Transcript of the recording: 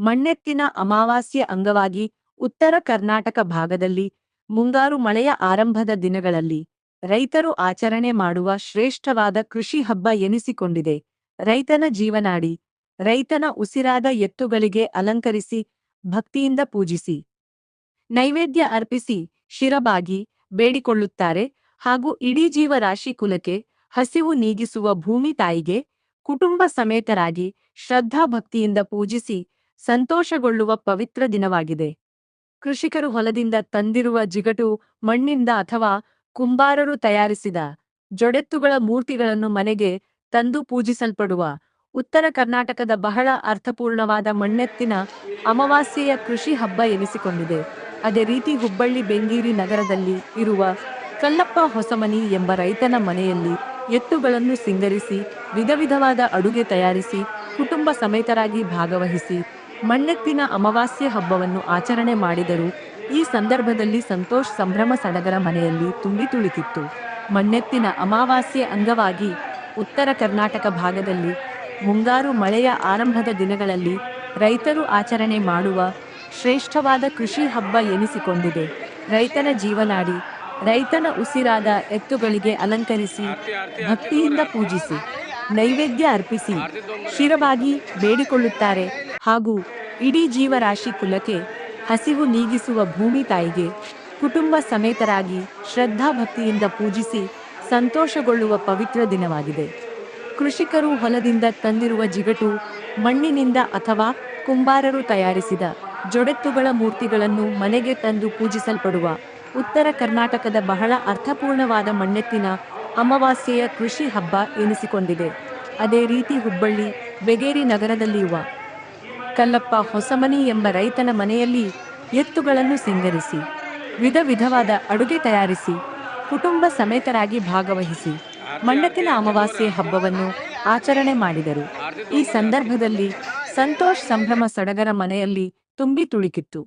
ಮಣ್ಣೆತ್ತಿನ ಅಮಾವಾಸ್ಯೆ ಅಂಗವಾಗಿ ಉತ್ತರ ಕರ್ನಾಟಕ ಭಾಗದಲ್ಲಿ ಮುಂಗಾರು ಮಳೆಯ ಆರಂಭದ ದಿನಗಳಲ್ಲಿ ರೈತರು ಆಚರಣೆ ಮಾಡುವ ಶ್ರೇಷ್ಠವಾದ ಕೃಷಿ ಹಬ್ಬ ಎನಿಸಿಕೊಂಡಿದೆ. ರೈತನ ಜೀವನಾಡಿ, ರೈತನ ಉಸಿರಾದ ಎತ್ತುಗಳಿಗೆ ಅಲಂಕರಿಸಿ ಭಕ್ತಿಯಿಂದ ಪೂಜಿಸಿ ನೈವೇದ್ಯ ಅರ್ಪಿಸಿ ಶಿರಬಾಗಿ ಬೇಡಿಕೊಳ್ಳುತ್ತಾರೆ. ಹಾಗೂ ಇಡೀ ಜೀವರಾಶಿ ಕುಲಕ್ಕೆ ಹಸಿವು ನೀಗಿಸುವ ಭೂಮಿ ತಾಯಿಗೆ ಕುಟುಂಬ ಸಮೇತರಾಗಿ ಶ್ರದ್ಧಾಭಕ್ತಿಯಿಂದ ಪೂಜಿಸಿ ಸಂತೋಷಗೊಳ್ಳುವ ಪವಿತ್ರ ದಿನವಾಗಿದೆ. ಕೃಷಿಕರು ಹೊಲದಿಂದ ತಂದಿರುವ ಜಿಗಟು ಮಣ್ಣಿಂದ ಅಥವಾ ಕುಂಬಾರರು ತಯಾರಿಸಿದ ಜೊಡೆತ್ತುಗಳ ಮೂರ್ತಿಗಳನ್ನು ಮನೆಗೆ ತಂದು ಪೂಜಿಸಲ್ಪಡುವ ಉತ್ತರ ಕರ್ನಾಟಕದ ಬಹಳ ಅರ್ಥಪೂರ್ಣವಾದ ಮಣ್ಣೆತ್ತಿನ ಅಮಾವಾಸ್ಯೆಯ ಕೃಷಿ ಹಬ್ಬ ಎನಿಸಿಕೊಂಡಿದೆ. ಅದೇ ರೀತಿ ಹುಬ್ಬಳ್ಳಿ ಬೆಂಗೀರಿ ನಗರದಲ್ಲಿ ಇರುವ ಕಲ್ಲಪ್ಪ ಹೊಸಮನಿ ಎಂಬ ರೈತನ ಮನೆಯಲ್ಲಿ ಎತ್ತುಗಳನ್ನು ಸಿಂಗರಿಸಿ ವಿಧವಿಧವಾದ ಅಡುಗೆ ತಯಾರಿಸಿ ಕುಟುಂಬ ಸಮೇತರಾಗಿ ಭಾಗವಹಿಸಿ ಮಣ್ಣೆತ್ತಿನ ಅಮಾವಾಸ್ಯೆ ಹಬ್ಬವನ್ನು ಆಚರಣೆ ಮಾಡಿದರು. ಈ ಸಂದರ್ಭದಲ್ಲಿ ಸಂತೋಷ್ ಸಂಭ್ರಮ ಸಡಗರ ಮನೆಯಲ್ಲಿ ತುಂಬಿ ತುಳುಕಿತ್ತು. ಮಣ್ಣೆತ್ತಿನ ಅಮಾವಾಸ್ಯೆ ಅಂಗವಾಗಿ ಉತ್ತರ ಕರ್ನಾಟಕ ಭಾಗದಲ್ಲಿ ಮುಂಗಾರು ಮಳೆಯ ಆರಂಭದ ದಿನಗಳಲ್ಲಿ ರೈತರು ಆಚರಣೆ ಮಾಡುವ ಶ್ರೇಷ್ಠವಾದ ಕೃಷಿ ಹಬ್ಬ ಎನಿಸಿಕೊಂಡಿದೆ. ರೈತನ ಜೀವನಾಡಿ, ರೈತನ ಉಸಿರಾದ ಎತ್ತುಗಳಿಗೆ ಅಲಂಕರಿಸಿ ಭಕ್ತಿಯಿಂದ ಪೂಜಿಸಿ ನೈವೇದ್ಯ ಅರ್ಪಿಸಿ ಶಿರವಾಗಿ ಬೇಡಿಕೊಳ್ಳುತ್ತಾರೆ. ಹಾಗೂ ಇಡೀ ಜೀವರಾಶಿ ಕುಲಕ್ಕೆ ಹಸಿವು ನೀಗಿಸುವ ಭೂಮಿ ತಾಯಿಗೆ ಕುಟುಂಬ ಸಮೇತರಾಗಿ ಶ್ರದ್ಧಾಭಕ್ತಿಯಿಂದ ಪೂಜಿಸಿ ಸಂತೋಷಗೊಳ್ಳುವ ಪವಿತ್ರ ದಿನವಾಗಿದೆ. ಕೃಷಿಕರು ಹೊಲದಿಂದ ತಂದಿರುವ ಜಿಗಟು ಮಣ್ಣಿನಿಂದ ಅಥವಾ ಕುಂಬಾರರು ತಯಾರಿಸಿದ ಜೊಡೆತ್ತುಗಳ ಮೂರ್ತಿಗಳನ್ನು ಮನೆಗೆ ತಂದು ಪೂಜಿಸಲ್ಪಡುವ ಉತ್ತರ ಕರ್ನಾಟಕದ ಬಹಳ ಅರ್ಥಪೂರ್ಣವಾದ ಮಣ್ಣೆತ್ತಿನ ಅಮಾವಾಸ್ಯೆಯ ಕೃಷಿ ಹಬ್ಬ ಎನಿಸಿಕೊಂಡಿದೆ. ಅದೇ ರೀತಿ ಹುಬ್ಬಳ್ಳಿ ಬೆಗೇರಿ ನಗರದಲ್ಲಿರುವ ಕಲ್ಲಪ್ಪ ಹೊಸಮನಿ ಎಂಬ ರೈತನ ಮನೆಯಲ್ಲಿ ಎತ್ತುಗಳನ್ನು ಸಿಂಗರಿಸಿ ವಿಧವಿಧವಾದ ಅಡುಗೆ ತಯಾರಿಸಿ ಕುಟುಂಬ ಸಮೇತರಾಗಿ ಭಾಗವಹಿಸಿ ಮಣ್ಣೆತ್ತಿನ ಅಮಾವಾಸ್ಯೆ ಹಬ್ಬವನ್ನು ಆಚರಣೆ ಮಾಡಿದರು. ಈ ಸಂದರ್ಭದಲ್ಲಿ ಸಂತೋಷ್ ಸಂಭ್ರಮ ಸಡಗರ ಮನೆಯಲ್ಲಿ ತುಂಬಿ ತುಳುಕಿತ್ತು.